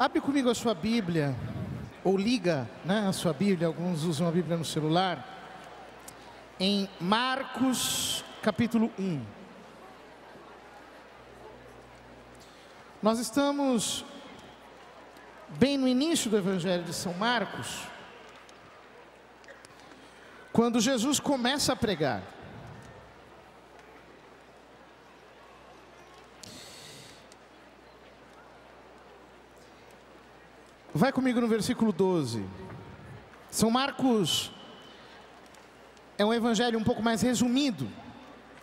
Abre comigo a sua Bíblia, ou liga, né, a sua Bíblia, alguns usam a Bíblia no celular, em Marcos capítulo 1. Nós estamos bem no início do Evangelho de São Marcos, quando Jesus começa a pregar. Vai comigo no versículo 12. São Marcos é um evangelho um pouco mais resumido.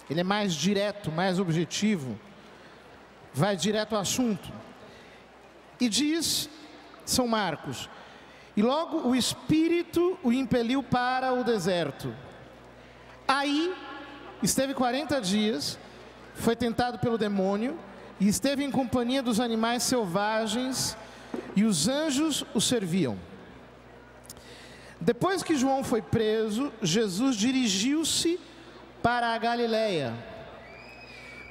Ele é mais direto, mais objetivo. Vai direto ao assunto. E diz São Marcos: e logo o Espírito o impeliu para o deserto. Aí esteve 40 dias, foi tentado pelo demônio, e esteve em companhia dos animais selvagens, e os anjos o serviam. Depois que João foi preso, Jesus dirigiu-se para a Galileia.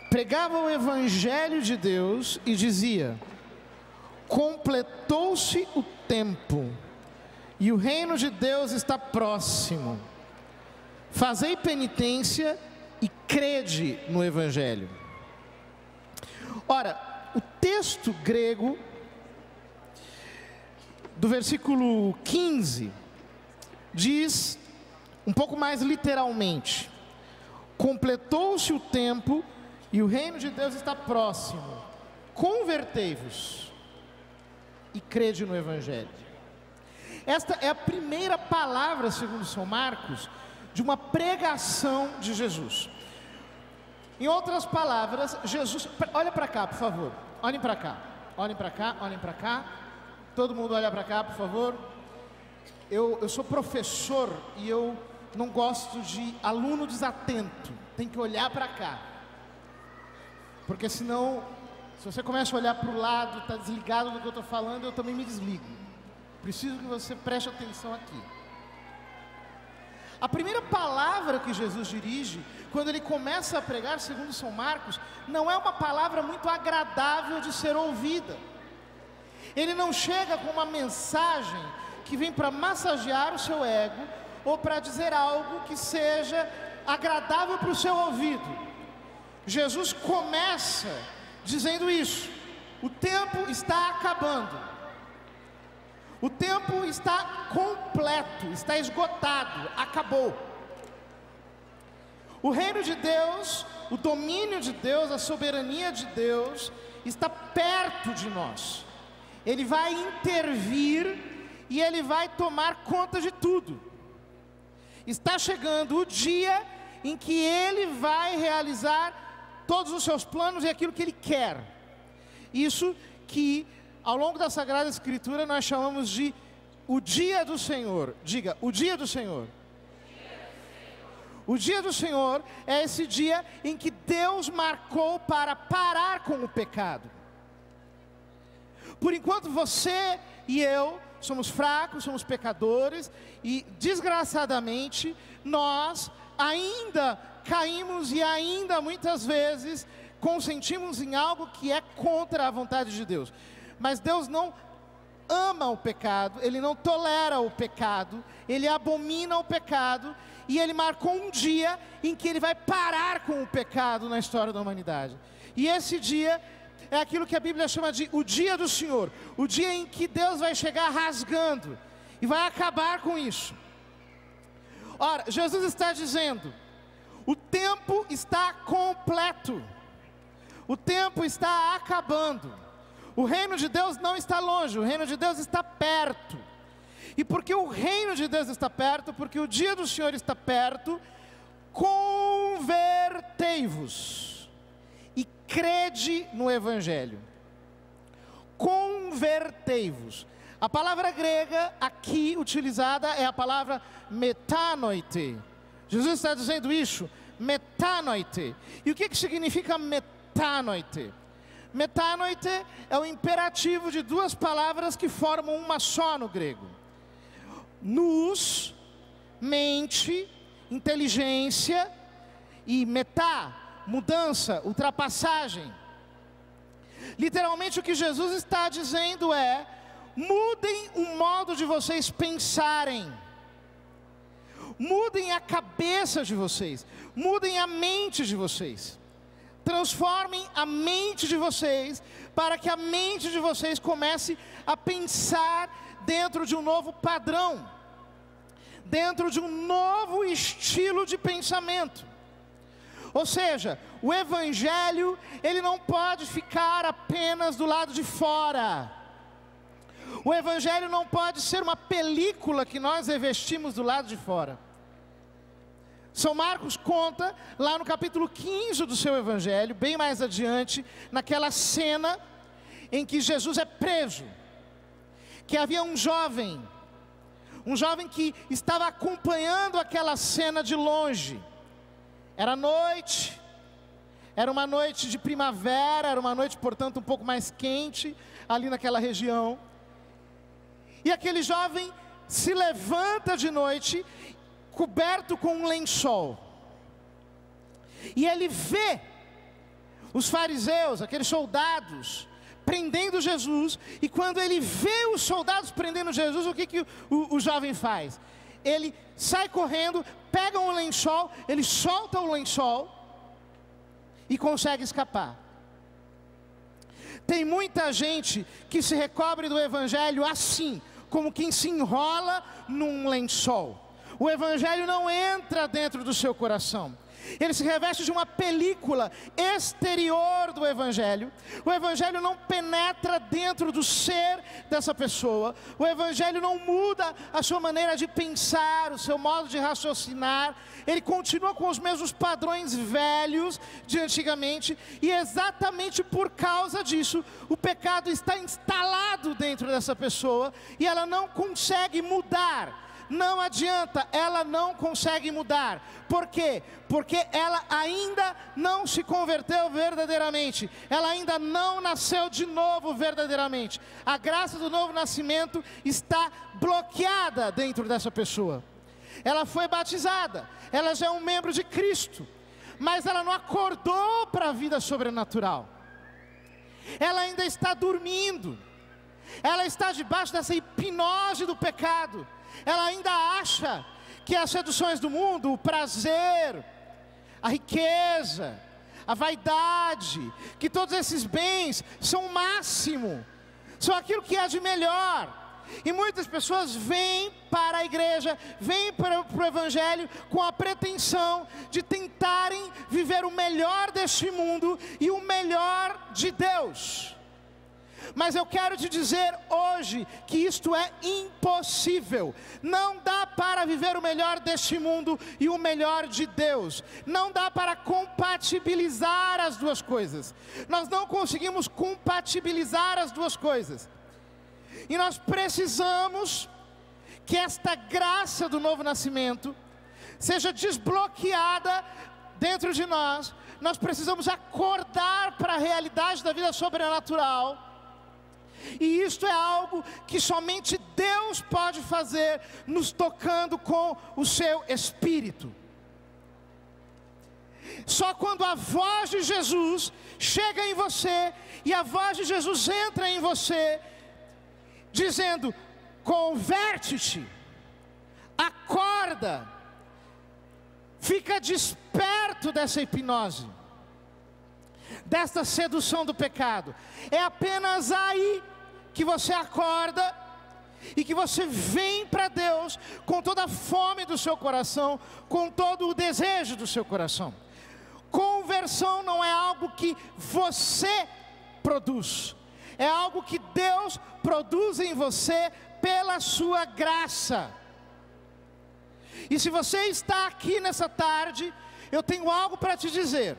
Pregava o Evangelho de Deus e dizia: completou-se o tempo, e o reino de Deus está próximo. Fazei penitência e crede no Evangelho. Ora, o texto grego do versículo 15 diz, um pouco mais literalmente: completou-se o tempo e o reino de Deus está próximo. Convertei-vos e crede no Evangelho. Esta é a primeira palavra, segundo São Marcos, de uma pregação de Jesus. Em outras palavras, Jesus... Olha para cá, por favor. Olhem para cá. Olhem para cá, olhem para cá. Todo mundo olha para cá, por favor. Eu sou professor e eu não gosto de aluno desatento. Tem que olhar para cá. Porque senão, se você começa a olhar para o lado, está desligado do que eu estou falando, eu também me desligo. Preciso que você preste atenção aqui. A primeira palavra que Jesus dirige, quando ele começa a pregar, segundo São Marcos, não é uma palavra muito agradável de ser ouvida. Ele não chega com uma mensagem que vem para massagear o seu ego, ou para dizer algo que seja agradável para o seu ouvido. Jesus começa dizendo isso: o tempo está acabando, o tempo está completo, está esgotado, acabou. O reino de Deus, o domínio de Deus, a soberania de Deus está perto de nós. Ele vai intervir e Ele vai tomar conta de tudo. Está chegando o dia em que Ele vai realizar todos os seus planos e aquilo que Ele quer. Isso que ao longo da Sagrada Escritura nós chamamos de o dia do Senhor. Diga, o dia do Senhor. O dia do Senhor é esse dia em que Deus marcou para parar com o pecado. Por enquanto você e eu somos fracos, somos pecadores, e desgraçadamente nós ainda caímos e ainda muitas vezes consentimos em algo que é contra a vontade de Deus. Mas Deus não ama o pecado, Ele não tolera o pecado, Ele abomina o pecado, e Ele marcou um dia em que Ele vai parar com o pecado na história da humanidade. E esse dia é aquilo que a Bíblia chama de o dia do Senhor, o dia em que Deus vai chegar rasgando e vai acabar com isso. Ora, Jesus está dizendo: o tempo está completo, o tempo está acabando, o reino de Deus não está longe, o reino de Deus está perto. E porque o reino de Deus está perto, porque o dia do Senhor está perto, convertei-vos e crede no Evangelho. Convertei-vos. A palavra grega aqui utilizada é a palavra metanoite. Jesus está dizendo isso, metanoite. E o que significa metanoite? Metanoite é o imperativo de duas palavras que formam uma só no grego. Nous, mente, inteligência, e metá, mudança, ultrapassagem. Literalmente o que Jesus está dizendo é: mudem o modo de vocês pensarem. Mudem a cabeça de vocês, mudem a mente de vocês. Transformem a mente de vocês, para que a mente de vocês comece a pensar dentro de um novo padrão, dentro de um novo estilo de pensamento. Ou seja, o Evangelho, ele não pode ficar apenas do lado de fora. O Evangelho não pode ser uma película que nós revestimos do lado de fora. São Marcos conta, lá no capítulo 15 do seu Evangelho, bem mais adiante, naquela cena em que Jesus é preso, que havia um jovem que estava acompanhando aquela cena de longe. Era noite, era uma noite de primavera, era uma noite, portanto, um pouco mais quente, ali naquela região. E aquele jovem se levanta de noite, coberto com um lençol. E ele vê os fariseus, aqueles soldados, prendendo Jesus. E quando ele vê os soldados prendendo Jesus, o que o jovem faz? Ele sai correndo, pega um lençol, ele solta o lençol e consegue escapar. Tem muita gente que se recobre do Evangelho assim, como quem se enrola num lençol. O Evangelho não entra dentro do seu coração. Ele se reveste de uma película exterior do Evangelho. O Evangelho não penetra dentro do ser dessa pessoa. O Evangelho não muda a sua maneira de pensar, o seu modo de raciocinar. Ele continua com os mesmos padrões velhos de antigamente. E exatamente por causa disso, o pecado está instalado dentro dessa pessoa e ela não consegue mudar. Não adianta, ela não consegue mudar. Por quê? Porque ela ainda não se converteu verdadeiramente. Ela ainda não nasceu de novo verdadeiramente. A graça do novo nascimento está bloqueada dentro dessa pessoa. Ela foi batizada, ela já é um membro de Cristo, mas ela não acordou para a vida sobrenatural. Ela ainda está dormindo. Ela está debaixo dessa hipnose do pecado. Ela ainda acha que as seduções do mundo, o prazer, a riqueza, a vaidade, que todos esses bens são o máximo, são aquilo que há de melhor. E muitas pessoas vêm para a igreja, vêm para o Evangelho com a pretensão de tentarem viver o melhor deste mundo e o melhor de Deus. Mas eu quero te dizer hoje que isto é impossível. Não dá para viver o melhor deste mundo e o melhor de Deus. Não dá para compatibilizar as duas coisas. Nós não conseguimos compatibilizar as duas coisas. E nós precisamos que esta graça do novo nascimento seja desbloqueada dentro de nós. Nós precisamos acordar para a realidade da vida sobrenatural. E isto é algo que somente Deus pode fazer, nos tocando com o seu Espírito. Só quando a voz de Jesus chega em você, e a voz de Jesus entra em você, dizendo: converte-te, acorda, fica desperto dessa hipnose, desta sedução do pecado. É apenas aí que você acorda e que você vem para Deus com toda a fome do seu coração, com todo o desejo do seu coração. Conversão não é algo que você produz, é algo que Deus produz em você pela sua graça. E se você está aqui nessa tarde, eu tenho algo para te dizer.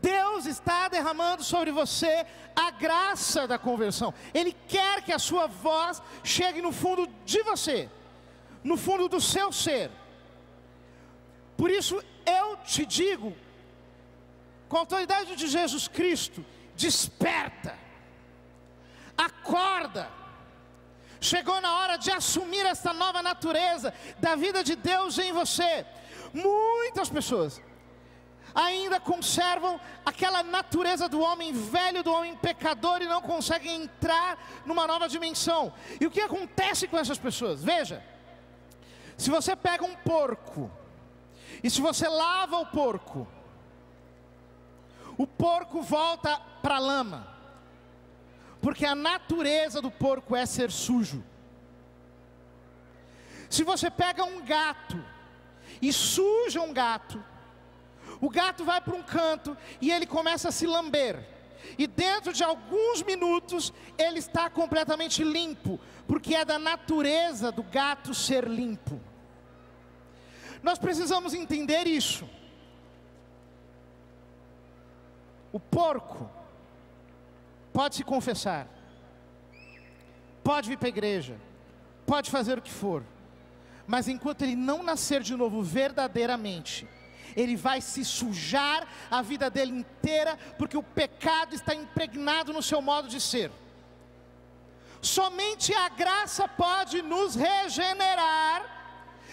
Deus está derramando sobre você a graça da conversão. Ele quer que a sua voz chegue no fundo de você, no fundo do seu ser. Por isso eu te digo, com a autoridade de Jesus Cristo, desperta, acorda. Chegou na hora de assumir essa nova natureza da vida de Deus em você. Muitas pessoas, ainda conservam aquela natureza do homem velho, do homem pecador, e não conseguem entrar numa nova dimensão. E o que acontece com essas pessoas? Veja, se você pega um porco, e se você lava o porco volta para a lama, porque a natureza do porco é ser sujo. Se você pega um gato e suja um gato, o gato vai para um canto e ele começa a se lamber, e dentro de alguns minutos ele está completamente limpo, porque é da natureza do gato ser limpo. Nós precisamos entender isso. O porco pode se confessar, pode vir para a igreja, pode fazer o que for, mas enquanto ele não nascer de novo verdadeiramente, ele vai se sujar a vida dele inteira, porque o pecado está impregnado no seu modo de ser. Somente a graça pode nos regenerar,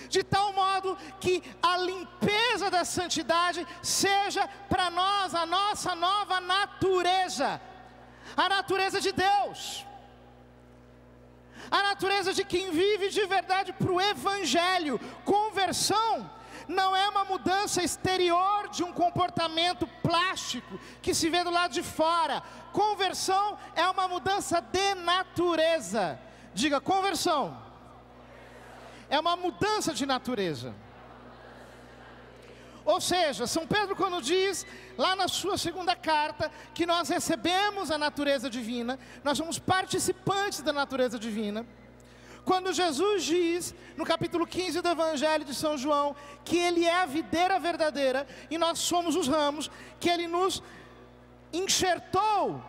de tal modo que a limpeza da santidade seja para nós a nossa nova natureza, a natureza de Deus, a natureza de quem vive de verdade para o Evangelho. Conversão não é uma mudança exterior de um comportamento plástico que se vê do lado de fora. Conversão é uma mudança de natureza. Diga, conversão é uma mudança de natureza. Ou seja, São Pedro, quando diz lá na sua segunda carta que nós recebemos a natureza divina, nós somos participantes da natureza divina. Quando Jesus diz, no capítulo 15 do Evangelho de São João, que Ele é a videira verdadeira e nós somos os ramos, que Ele nos enxertou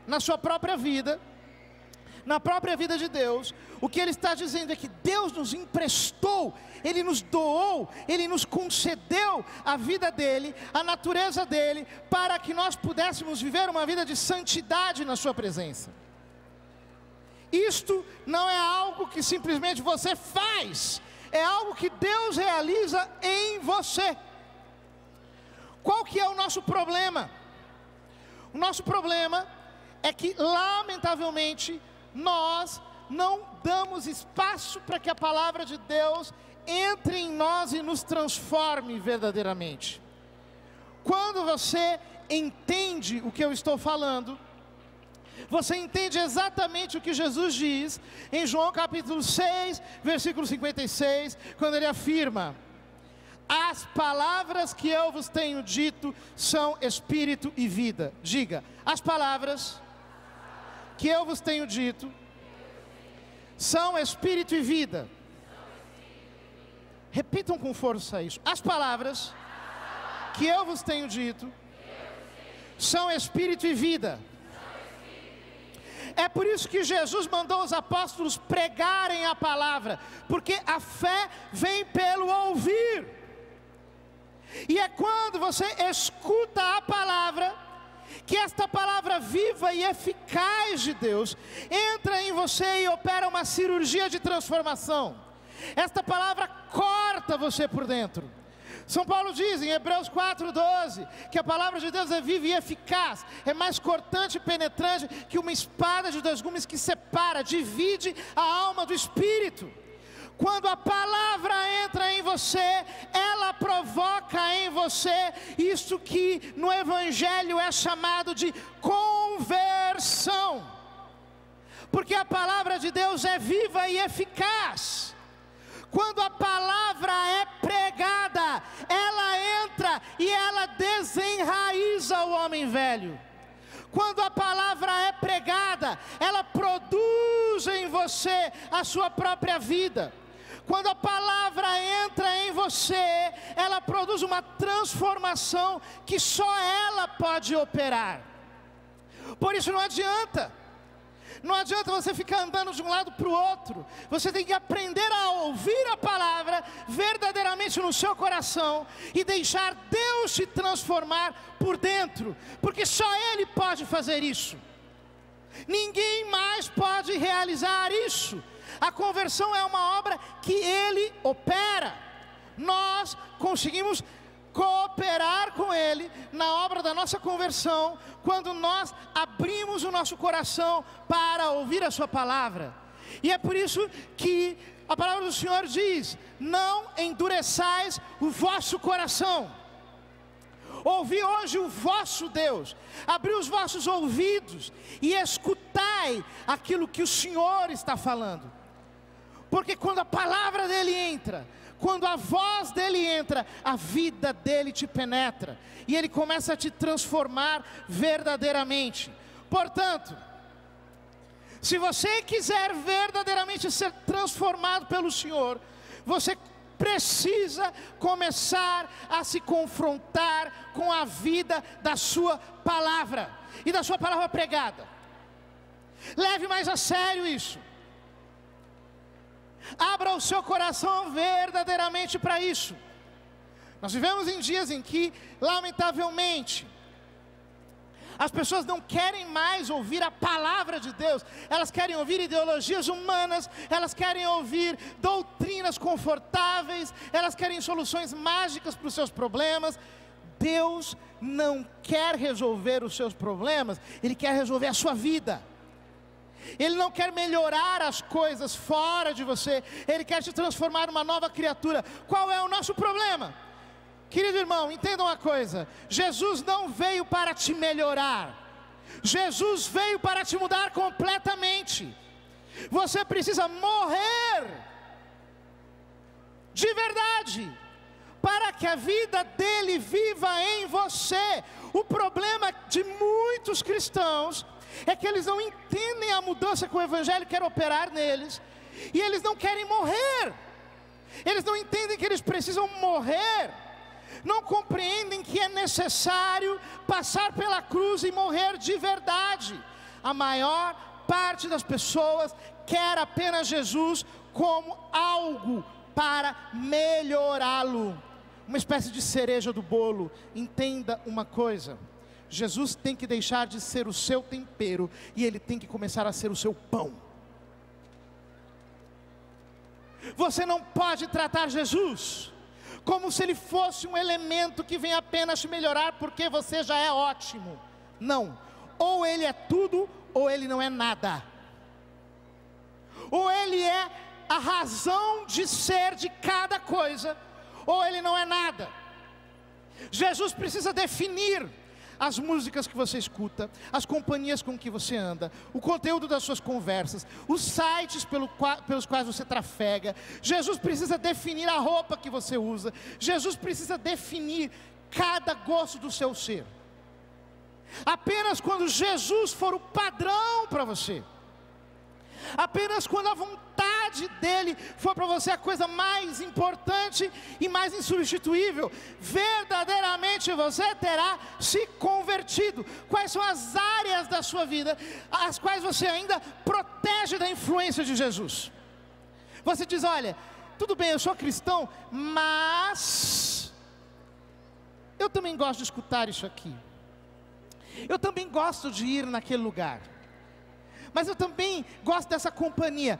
na sua própria vida, na própria vida de Deus, o que Ele está dizendo é que Deus nos emprestou, Ele nos doou, Ele nos concedeu a vida dEle, a natureza dEle, para que nós pudéssemos viver uma vida de santidade na sua presença. Isto não é algo que simplesmente você faz, é algo que Deus realiza em você. Qual que é o nosso problema? O nosso problema é que, lamentavelmente, nós não damos espaço para que a palavra de Deus entre em nós e nos transforme verdadeiramente. Quando você entende o que eu estou falando, você entende exatamente o que Jesus diz em João capítulo 6, versículo 56, quando Ele afirma: as palavras que eu vos tenho dito são espírito e vida. Diga, as palavras que eu vos tenho dito são espírito e vida. Repitam com força isso. As palavras que eu vos tenho dito são espírito e vida. É por isso que Jesus mandou os apóstolos pregarem a palavra, porque a fé vem pelo ouvir. E é quando você escuta a palavra, que esta palavra viva e eficaz de Deus entra em você e opera uma cirurgia de transformação. Esta palavra corta você por dentro. São Paulo diz em Hebreus 4:12 que a palavra de Deus é viva e eficaz, é mais cortante e penetrante que uma espada de dois gumes, que separa, divide a alma do espírito. Quando a palavra entra em você, ela provoca em você isso que no Evangelho é chamado de conversão, porque a palavra de Deus é viva e eficaz. Quando a palavra é pregada, ela entra e ela desenraiza o homem velho. Quando a palavra é pregada, ela produz em você a sua própria vida. Quando a palavra entra em você, ela produz uma transformação que só ela pode operar. Por isso não adianta você ficar andando de um lado para o outro. Você tem que aprender a ouvir a palavra verdadeiramente no seu coração e deixar Deus te transformar por dentro, porque só Ele pode fazer isso. Ninguém mais pode realizar isso. A conversão é uma obra que Ele opera. Nós conseguimos cooperar com Ele na obra da nossa conversão, quando nós abrimos o nosso coração para ouvir a sua palavra. E é por isso que a palavra do Senhor diz: não endureçais o vosso coração. Ouvi hoje o vosso Deus, abri os vossos ouvidos e escutai aquilo que o Senhor está falando. Porque quando a palavra dele entra, quando a voz dele entra, a vida dele te penetra e ele começa a te transformar verdadeiramente. Portanto, se você quiser verdadeiramente ser transformado pelo Senhor, você precisa começar a se confrontar com a vida da sua palavra e da sua palavra pregada. Leve mais a sério isso. Abra o seu coração verdadeiramente para isso. Nós vivemos em dias em que, lamentavelmente, as pessoas não querem mais ouvir a palavra de Deus. Elas querem ouvir ideologias humanas, elas querem ouvir doutrinas confortáveis, elas querem soluções mágicas para os seus problemas. Deus não quer resolver os seus problemas, Ele quer resolver a sua vida. Ele não quer melhorar as coisas fora de você, Ele quer te transformar numa nova criatura. Qual é o nosso problema? Querido irmão, entenda uma coisa: Jesus não veio para te melhorar, Jesus veio para te mudar completamente. Você precisa morrer de verdade, para que a vida dele viva em você. O problema de muitos cristãos é que eles não entendem a mudança que o Evangelho quer operar neles, e eles não querem morrer. Eles não entendem que eles precisam morrer, não compreendem que é necessário passar pela cruz e morrer de verdade. A maior parte das pessoas quer apenas Jesus como algo para melhorá-lo, uma espécie de cereja do bolo. Entenda uma coisa: Jesus tem que deixar de ser o seu tempero e Ele tem que começar a ser o seu pão. Você não pode tratar Jesus como se Ele fosse um elemento que vem apenas te melhorar porque você já é ótimo. Não, ou Ele é tudo ou Ele não é nada. Ou Ele é a razão de ser de cada coisa, ou Ele não é nada. Jesus precisa definir as músicas que você escuta, as companhias com que você anda, o conteúdo das suas conversas, os sites pelos quais você trafega. Jesus precisa definir a roupa que você usa. Jesus precisa definir cada gosto do seu ser. Apenas quando Jesus for o padrão para você, apenas quando a vontade dele for para você a coisa mais importante e mais insubstituível, verdadeiramente você terá se convertido. Quais são as áreas da sua vida as quais você ainda protege da influência de Jesus? Você diz: olha, tudo bem, eu sou cristão, mas eu também gosto de escutar isso aqui, eu também gosto de ir naquele lugar, mas eu também gosto dessa companhia.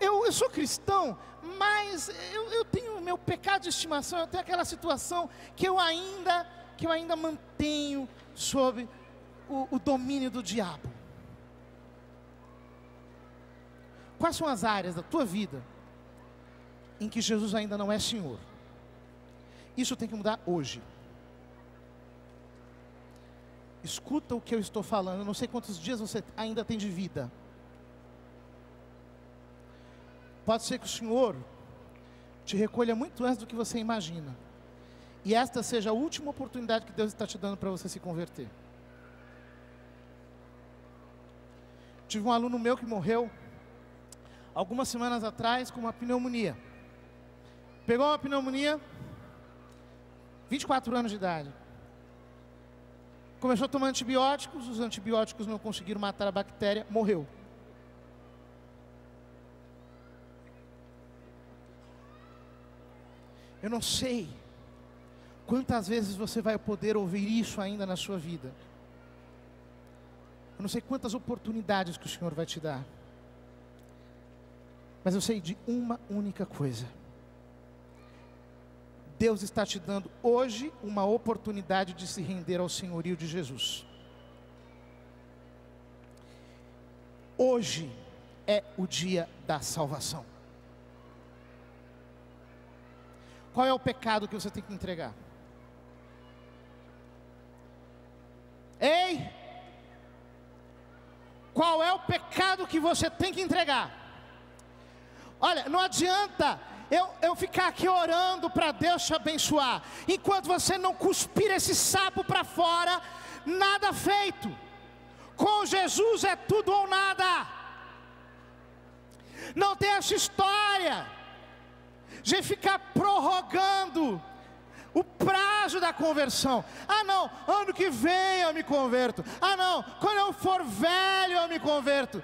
Eu sou cristão, mas eu tenho meu pecado de estimação, eu tenho aquela situação que eu ainda mantenho sob o domínio do diabo. Quais são as áreas da tua vida em que Jesus ainda não é Senhor? Isso tem que mudar hoje. Escuta o que eu estou falando. Eu não sei quantos dias você ainda tem de vida. Pode ser que o Senhor te recolha muito antes do que você imagina, e esta seja a última oportunidade que Deus está te dando para você se converter. Tive um aluno meu que morreu algumas semanas atrás com uma pneumonia. Pegou uma pneumonia, 24 anos de idade. Começou a tomar antibióticos, os antibióticos não conseguiram matar a bactéria, morreu. Eu não sei quantas vezes você vai poder ouvir isso ainda na sua vida. Eu não sei quantas oportunidades que o Senhor vai te dar. Mas eu sei de uma única coisa: Deus está te dando hoje uma oportunidade de se render ao senhorio de Jesus. Hoje é o dia da salvação. Qual é o pecado que você tem que entregar? Ei! Qual é o pecado que você tem que entregar? Olha, não adianta eu ficar aqui orando para Deus te abençoar, enquanto você não cuspir esse sapo para fora, nada feito. Com Jesus é tudo ou nada. Não tem essa história de ficar prorrogando o prazo da conversão. Ah não, ano que vem eu me converto. Ah não, quando eu for velho eu me converto.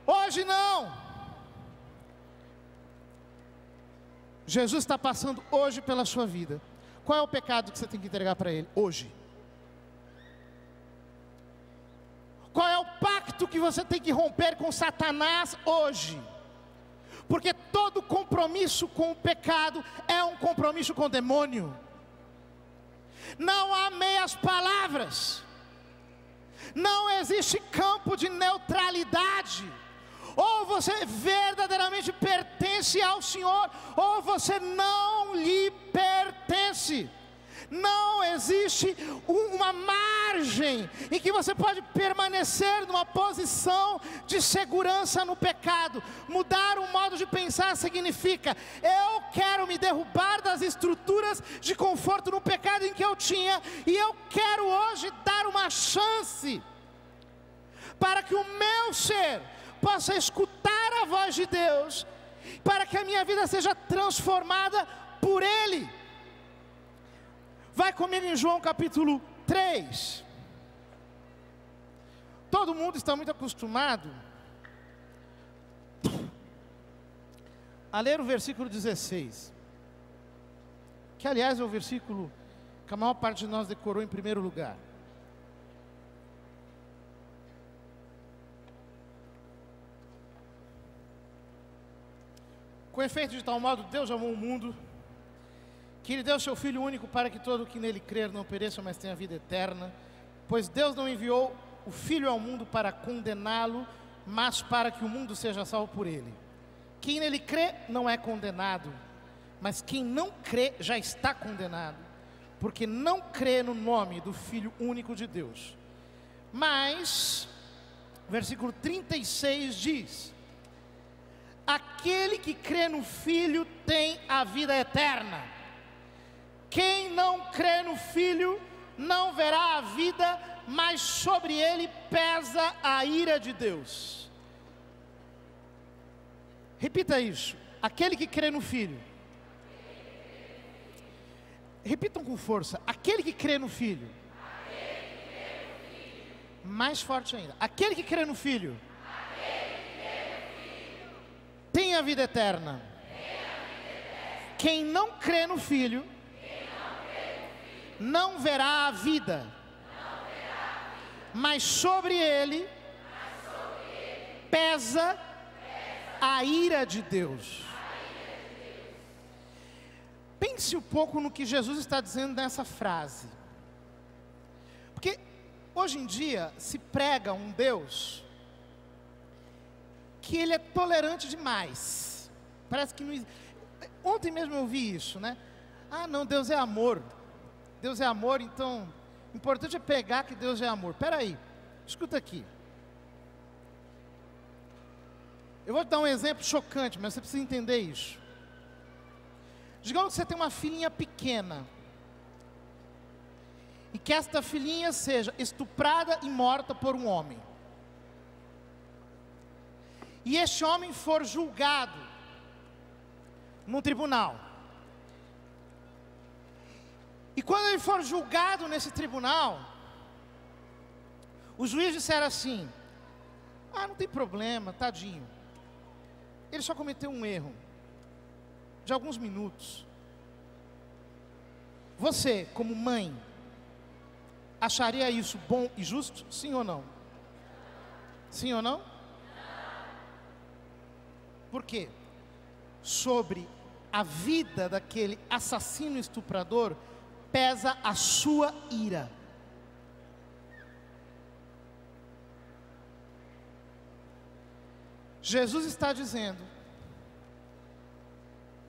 Hoje não. Jesus está passando hoje pela sua vida. Qual é o pecado que você tem que entregar para Ele? Hoje. Qual é o pacto que você tem que romper com Satanás hoje? Porque todo compromisso com o pecado é um compromisso com o demônio. Não há meias palavras. Não existe campo de neutralidade. Ou você verdadeiramente pertence ao Senhor, ou você não lhe pertence. Não existe uma margem em que você pode permanecer numa posição de segurança no pecado. Mudar o modo de pensar significa: eu quero me derrubar das estruturas de conforto no pecado em que eu tinha, e eu quero hoje dar uma chance para que o meu ser possa escutar a voz de Deus, para que a minha vida seja transformada por Ele. Vai comigo em João capítulo 3. Todo mundo está muito acostumado a ler o versículo 16, que aliás é o versículo que a maior parte de nós decorou em primeiro lugar. Com efeito, de tal modo Deus amou o mundo, que Ele deu seu Filho único, para que todo o que nele crer não pereça, mas tenha vida eterna. Pois Deus não enviou o Filho ao mundo para condená-lo, mas para que o mundo seja salvo por Ele. Quem nele crê não é condenado, mas quem não crê já está condenado, porque não crê no nome do Filho único de Deus. Mas, versículo 36 diz: aquele que crê no Filho tem a vida eterna. Quem não crê no Filho não verá a vida, mas sobre ele pesa a ira de Deus. Repita isso: aquele que crê no Filho. Repitam com força: aquele que crê no Filho. Mais forte ainda: aquele que crê no Filho tem a vida eterna. Quem não crê no Filho não verá a vida, mas sobre ele pesa a ira de Deus. Pense um pouco no que Jesus está dizendo nessa frase, porque hoje em dia se prega um Deus que Ele é tolerante demais. Parece que não... Ontem mesmo eu vi isso, né? Ah não, Deus é amor. Deus é amor, então o importante é pregar que Deus é amor. Espera aí, escuta aqui. Eu vou te dar um exemplo chocante, mas você precisa entender isso. Digamos que você tem uma filhinha pequena, e que esta filhinha seja estuprada e morta por um homem, e este homem for julgado num tribunal. E quando ele for julgado nesse tribunal, o juiz disser assim: ah, não tem problema, tadinho, ele só cometeu um erro de alguns minutos. Você, como mãe, acharia isso bom e justo? Sim ou não? Sim ou não? Por quê? Sobre a vida daquele assassino estuprador, pesa a sua ira. Jesus está dizendo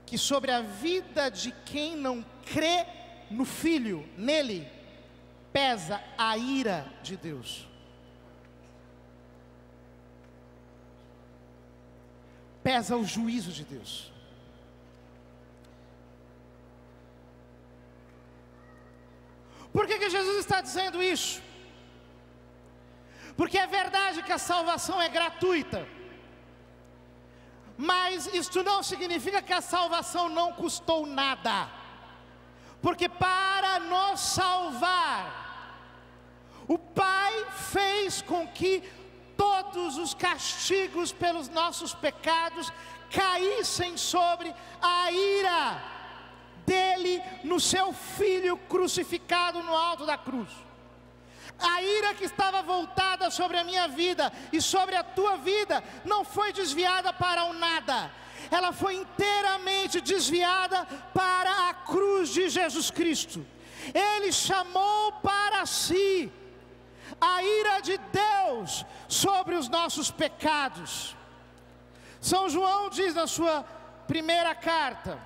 que sobre a vida de quem não crê no Filho, nele, pesa a ira de Deus. Pesa o juízo de Deus. Por que Jesus está dizendo isso? Porque é verdade que a salvação é gratuita, mas isto não significa que a salvação não custou nada, porque para nos salvar, o Pai fez com que todos os castigos pelos nossos pecados caíssem sobre a ira dele no seu Filho crucificado no alto da cruz. A ira que estava voltada sobre a minha vida e sobre a tua vida não foi desviada para o nada, ela foi inteiramente desviada para a cruz de Jesus Cristo. Ele chamou para si a ira de Deus sobre os nossos pecados. São João diz na sua primeira carta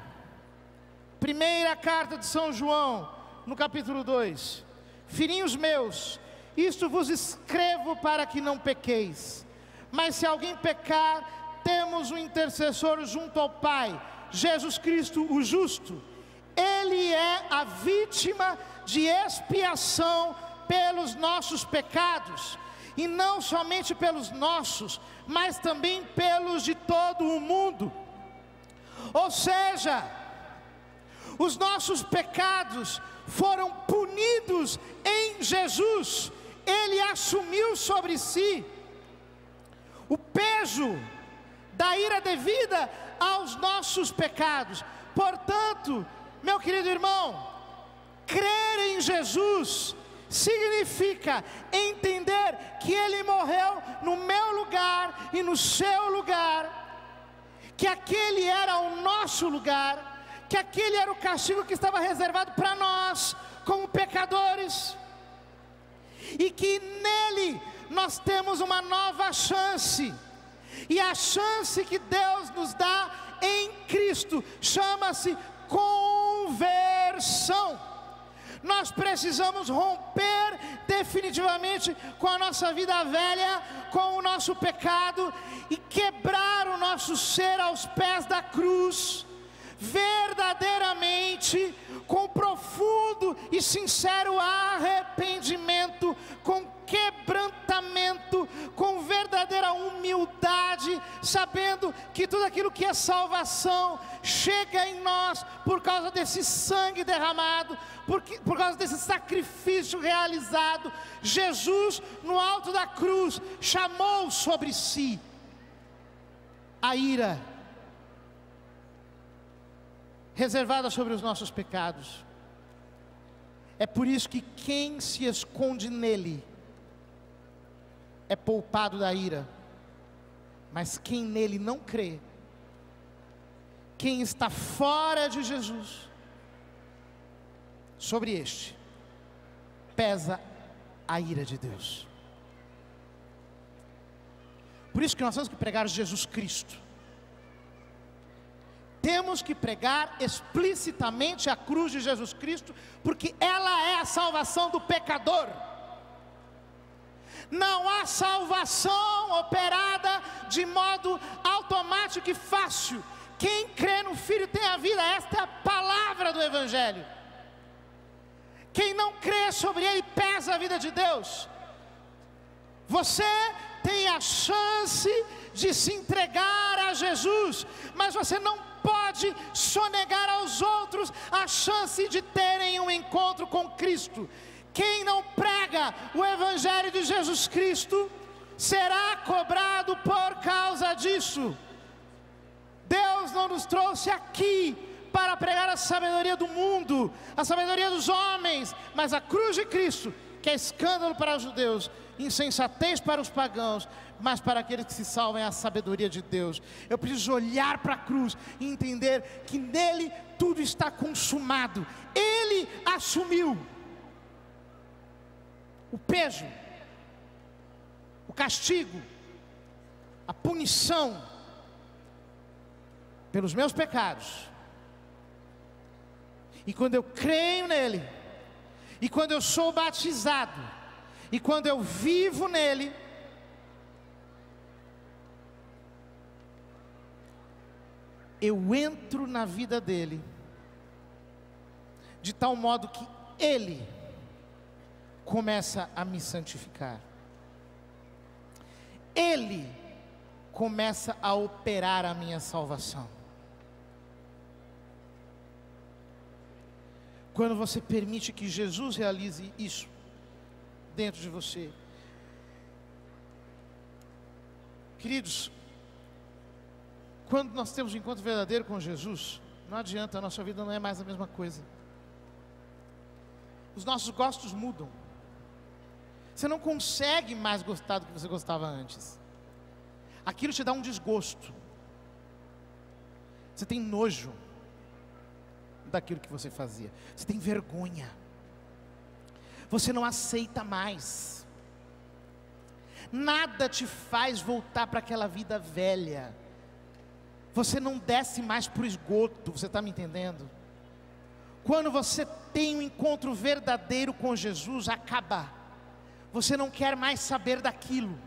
de São João, no capítulo 2: filhinhos meus, isto vos escrevo para que não pequeis. Mas se alguém pecar, temos um intercessor junto ao Pai, Jesus Cristo o justo. Ele é a vítima de expiação pelos nossos pecados, e não somente pelos nossos, mas também pelos de todo o mundo. Ou seja, os nossos pecados foram punidos em Jesus. Ele assumiu sobre si o peso da ira devida aos nossos pecados. Portanto, meu querido irmão, crer em Jesus significa entender que Ele morreu no meu lugar e no seu lugar, que aquele era o nosso lugar, que aquele era o castigo que estava reservado para nós, como pecadores, e que nele nós temos uma nova chance, e a chance que Deus nos dá em Cristo chama-se conversão. Nós precisamos romper definitivamente com a nossa vida velha, com o nosso pecado, e quebrar o nosso ser aos pés da cruz, verdadeiramente, com profundo e sincero arrependimento, com quebrantamento, com verdadeira humildade, sabendo que tudo aquilo que é salvação chega em nós por causa desse sangue derramado, por causa desse sacrifício realizado. Jesus, no alto da cruz, chamou sobre si a ira reservada sobre os nossos pecados. É por isso que quem se esconde nele é poupado da ira, mas quem nele não crê, quem está fora de Jesus, sobre este pesa a ira de Deus. Por isso que nós temos que pregar Jesus Cristo. Temos que pregar explicitamente a cruz de Jesus Cristo, porque ela é a salvação do pecador. Não há salvação operada de modo automático e fácil. Quem crê no Filho tem a vida. Esta é a palavra do Evangelho. Quem não crê, sobre ele pesa a vida de Deus. Você tem a chance de se entregar a Jesus, mas você não pode sonegar aos outros a chance de terem um encontro com Cristo. Quem não prega o Evangelho de Jesus Cristo será cobrado por causa disso. Deus não nos trouxe aqui para pregar a sabedoria do mundo, a sabedoria dos homens, mas a cruz de Cristo, que é escândalo para os judeus, insensatez para os pagãos, mas para aqueles que se salvam é a sabedoria de Deus. Eu preciso olhar para a cruz e entender que nele tudo está consumado. Ele assumiu o peso, o castigo, a punição pelos meus pecados. E quando eu creio nele, e quando eu sou batizado, e quando eu vivo nele, eu entro na vida dele, de tal modo que ele começa a me santificar. Ele começa a operar a minha salvação. Quando você permite que Jesus realize isso dentro de você. Queridos, quando nós temos um encontro verdadeiro com Jesus, não adianta, a nossa vida não é mais a mesma coisa. Os nossos gostos mudam. Você não consegue mais gostar do que você gostava antes. Aquilo te dá um desgosto. Você tem nojo daquilo que você fazia. Você tem vergonha. Você não aceita mais. Nada te faz voltar para aquela vida velha. Você não desce mais para o esgoto. Você está me entendendo? Quando você tem um encontro verdadeiro com Jesus, acaba. Você não quer mais saber daquilo.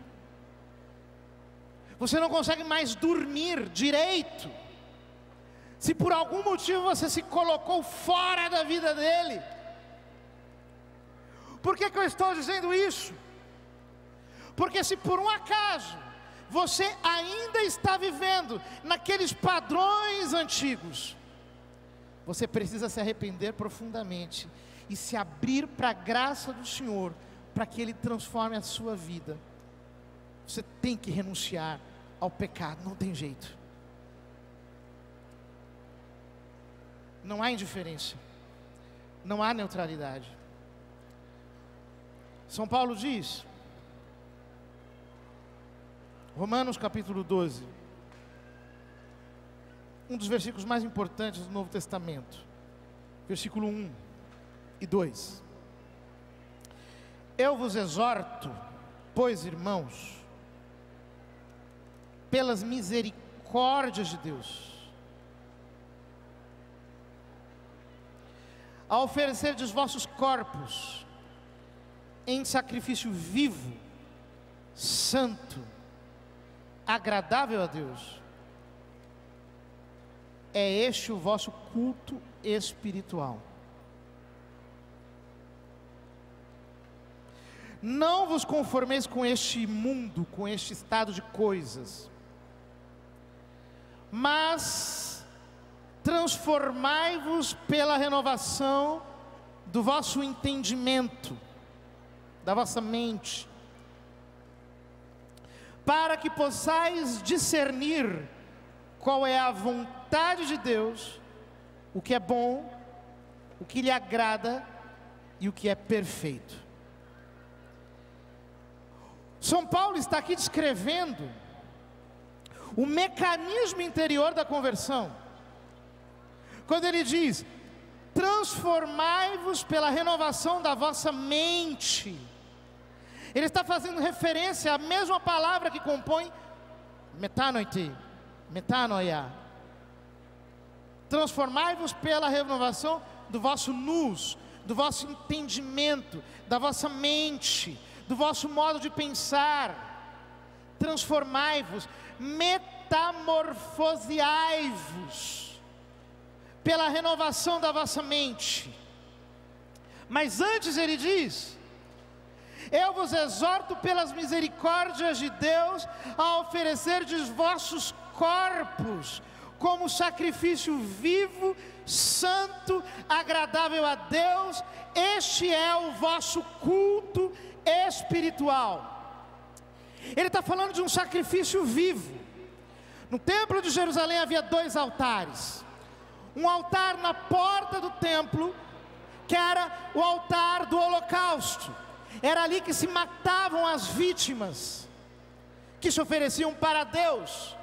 Você não consegue mais dormir direito. Se por algum motivo você se colocou fora da vida dele. Por que eu estou dizendo isso? Porque se por um acaso você ainda está vivendo naqueles padrões antigos, você precisa se arrepender profundamente e se abrir para a graça do Senhor, para que Ele transforme a sua vida. Você tem que renunciar ao pecado, não tem jeito. Não há indiferença, não há neutralidade. São Paulo diz, Romanos capítulo 12, um dos versículos mais importantes do Novo Testamento, versículo 1 e 2. Eu vos exorto, pois, irmãos, pelas misericórdias de Deus, a oferecer os vossos corpos em sacrifício vivo, santo, agradável a Deus. É este o vosso culto espiritual. Não vos conformeis com este mundo, com este estado de coisas, mas transformai-vos pela renovação do vosso entendimento, da vossa mente, para que possais discernir qual é a vontade de Deus, o que é bom, o que lhe agrada e o que é perfeito. São Paulo está aqui descrevendo o mecanismo interior da conversão, quando ele diz: transformai-vos pela renovação da vossa mente. Ele está fazendo referência à mesma palavra que compõe metanoite, metanoia. Transformai-vos pela renovação do vosso nous, do vosso entendimento, da vossa mente, do vosso modo de pensar. Transformai-vos, metamorfoseai-vos pela renovação da vossa mente. Mas antes ele diz: eu vos exorto pelas misericórdias de Deus a oferecerdes vossos corpos como sacrifício vivo, santo, agradável a Deus. Este é o vosso culto espiritual. Ele está falando de um sacrifício vivo. No templo de Jerusalém havia 2 altares. Um altar na porta do templo, que era o altar do holocausto, Era ali que se matavam as vítimas que se ofereciam para Deus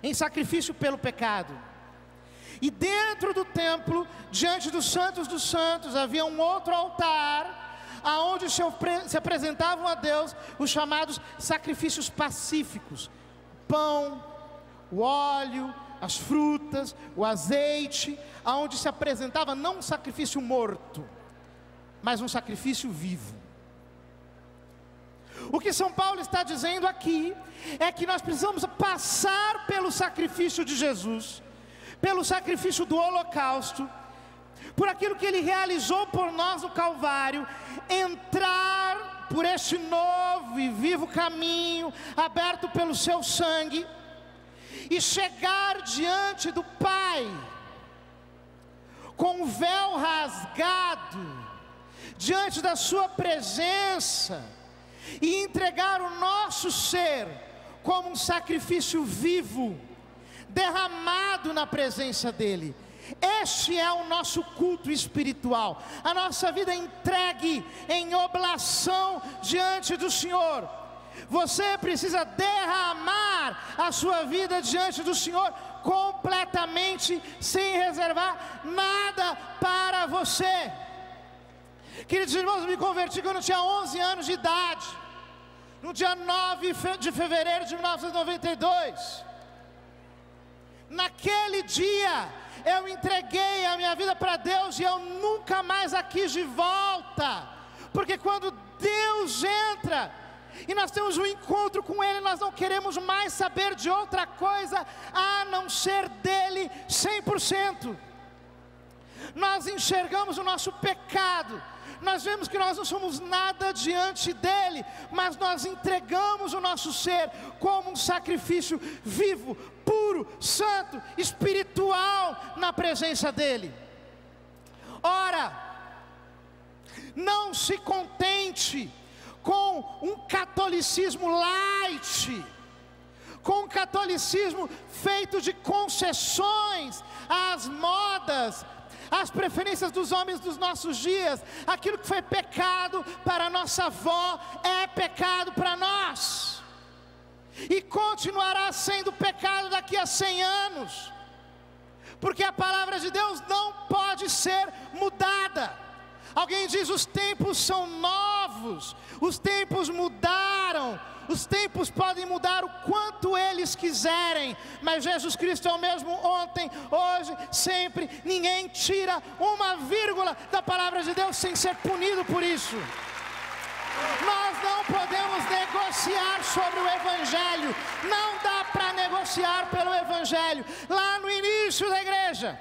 em sacrifício pelo pecado. E dentro do templo, diante dos santos, havia um outro altar, aonde se apresentavam a Deus os chamados sacrifícios pacíficos: pão, o óleo, as frutas, o azeite, aonde se apresentava não um sacrifício morto, mas um sacrifício vivo. O que São Paulo está dizendo aqui é que nós precisamos passar pelo sacrifício de Jesus, pelo sacrifício do holocausto, por aquilo que Ele realizou por nós no Calvário, entrar por este novo e vivo caminho, aberto pelo seu sangue, e chegar diante do Pai, com o véu rasgado, diante da sua presença, e entregar o nosso ser como um sacrifício vivo, derramado na presença dEle. Este é o nosso culto espiritual, a nossa vida entregue em oblação diante do Senhor. Você precisa derramar a sua vida diante do Senhor completamente, sem reservar nada para você. Queridos irmãos, eu me converti quando eu tinha 11 anos de idade, no dia 9 de fevereiro de 1992. Naquele dia eu entreguei a minha vida para Deus e eu nunca mais a quis de volta, porque quando Deus entra e nós temos um encontro com Ele, nós não queremos mais saber de outra coisa a não ser dEle 100%. Nós enxergamos o nosso pecado, nós vemos que nós não somos nada diante dEle, mas nós entregamos o nosso ser como um sacrifício vivo, puro, santo, espiritual na presença dEle. Ora, não se contente com um catolicismo light, com um catolicismo feito de concessões às modas, as preferências dos homens dos nossos dias. Aquilo que foi pecado para nossa avó é pecado para nós, e continuará sendo pecado daqui a 100 anos, porque a palavra de Deus não pode ser mudada. Alguém diz: os tempos são novos, os tempos mudaram. Os tempos podem mudar o quanto eles quiserem, mas Jesus Cristo é o mesmo ontem, hoje, sempre. Ninguém tira uma vírgula da palavra de Deus sem ser punido por isso. Nós não podemos negociar sobre o Evangelho, não dá para negociar pelo Evangelho. Lá no início da igreja,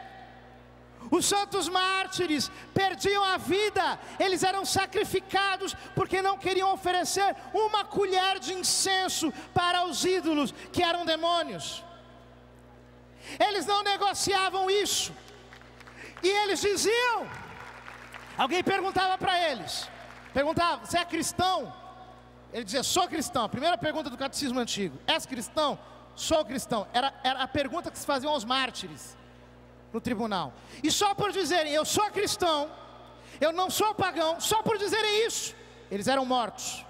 os santos mártires perdiam a vida, eles eram sacrificados porque não queriam oferecer uma colher de incenso para os ídolos, que eram demônios. Eles não negociavam isso, e eles diziam, alguém perguntava para eles, perguntava: você é cristão? Ele dizia: sou cristão. A primeira pergunta do catecismo antigo: és cristão? Sou cristão. Era a pergunta que se faziam aos mártires no tribunal. E só por dizerem: eu sou cristão, eu não sou pagão, só por dizerem isso, eles eram mortos.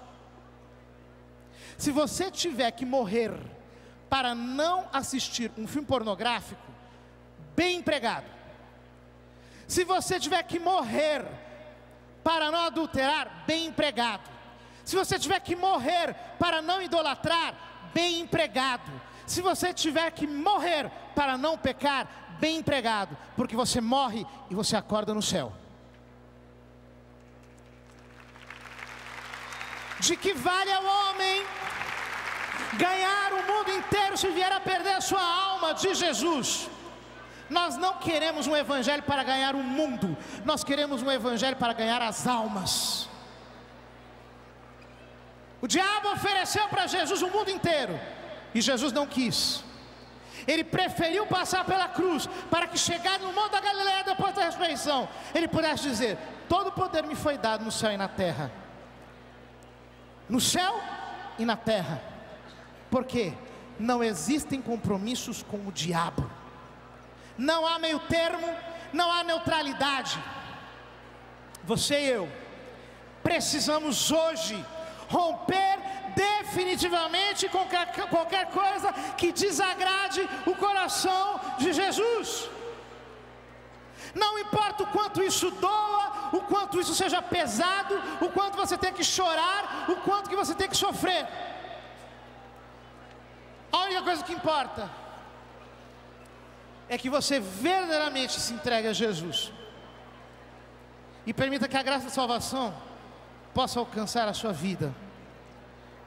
Se você tiver que morrer para não assistir um filme pornográfico, bem empregado. Se você tiver que morrer para não adulterar, bem empregado. Se você tiver que morrer para não idolatrar, bem empregado. Se você tiver que morrer para não pecar, bem empregado, porque você morre e você acorda no céu. De que vale ao homem ganhar o mundo inteiro se vier a perder a sua alma? Diz Jesus. Nós não queremos um evangelho para ganhar o mundo, nós queremos um evangelho para ganhar as almas. O diabo ofereceu para Jesus o mundo inteiro, e Jesus não quis. Ele preferiu passar pela cruz, para que chegado no monte da Galileia, depois da ressurreição, ele pudesse dizer: todo o poder me foi dado no céu e na terra. No céu e na terra. Porque não existem compromissos com o diabo. Não há meio termo, não há neutralidade. Você e eu precisamos hoje romper definitivamente com qualquer coisa que desagrade o coração de Jesus. Não importa o quanto isso doa, o quanto isso seja pesado, o quanto você tem que chorar, o quanto que você tem que sofrer. A única coisa que importa é que você verdadeiramente se entregue a Jesus e permita que a graça da salvação possa alcançar a sua vida.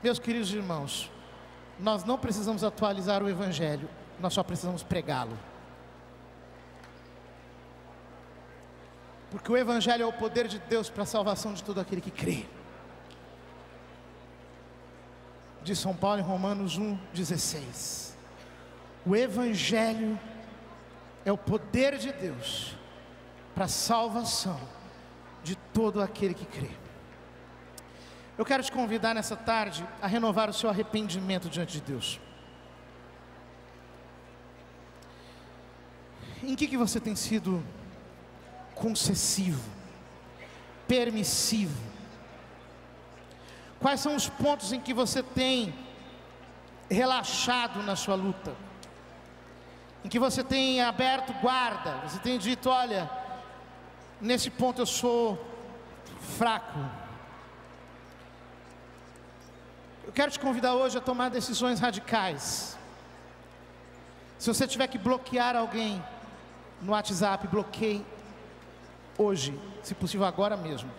Meus queridos irmãos, nós não precisamos atualizar o Evangelho, nós só precisamos pregá-lo. Porque o Evangelho é o poder de Deus para a salvação de todo aquele que crê. Diz São Paulo em Romanos 1,16. O Evangelho é o poder de Deus para a salvação de todo aquele que crê. Eu quero te convidar nessa tarde a renovar o seu arrependimento diante de Deus. Em que você tem sido concessivo, permissivo? Quais são os pontos em que você tem relaxado na sua luta? Em que você tem aberto guarda, você tem dito, olha, nesse ponto eu sou fraco. Eu quero te convidar hoje a tomar decisões radicais. Se você tiver que bloquear alguém no WhatsApp, bloqueie hoje, se possível agora mesmo.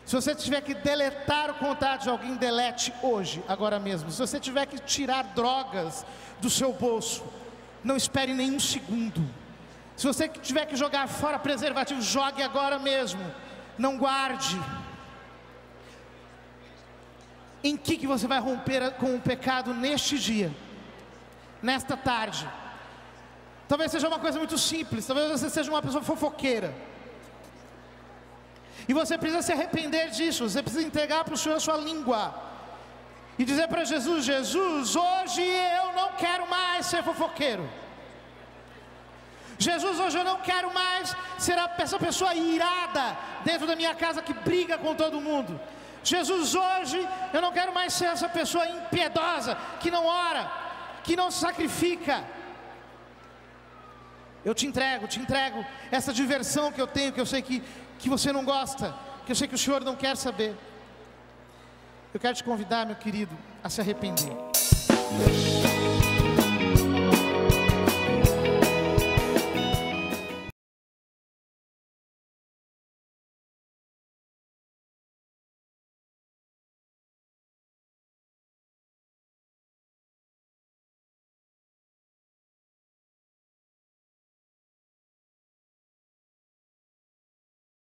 Se você tiver que deletar o contato de alguém, delete hoje, agora mesmo. Se você tiver que tirar drogas do seu bolso, não espere nenhum segundo. Se você tiver que jogar fora preservativo, jogue agora mesmo, não guarde. Em que você vai romper com o pecado neste dia, nesta tarde? Talvez seja uma coisa muito simples, talvez você seja uma pessoa fofoqueira, e você precisa se arrepender disso. Você precisa entregar para o Senhor a sua língua e dizer para Jesus: Jesus, hoje eu não quero mais ser fofoqueiro. Jesus, hoje eu não quero mais ser essa pessoa irada dentro da minha casa que briga com todo mundo. Jesus, hoje eu não quero mais ser essa pessoa impiedosa, que não ora, que não se sacrifica. Eu te entrego essa diversão que eu tenho, que eu sei que você não gosta, que eu sei que o Senhor não quer saber. Eu quero te convidar, meu querido, a se arrepender.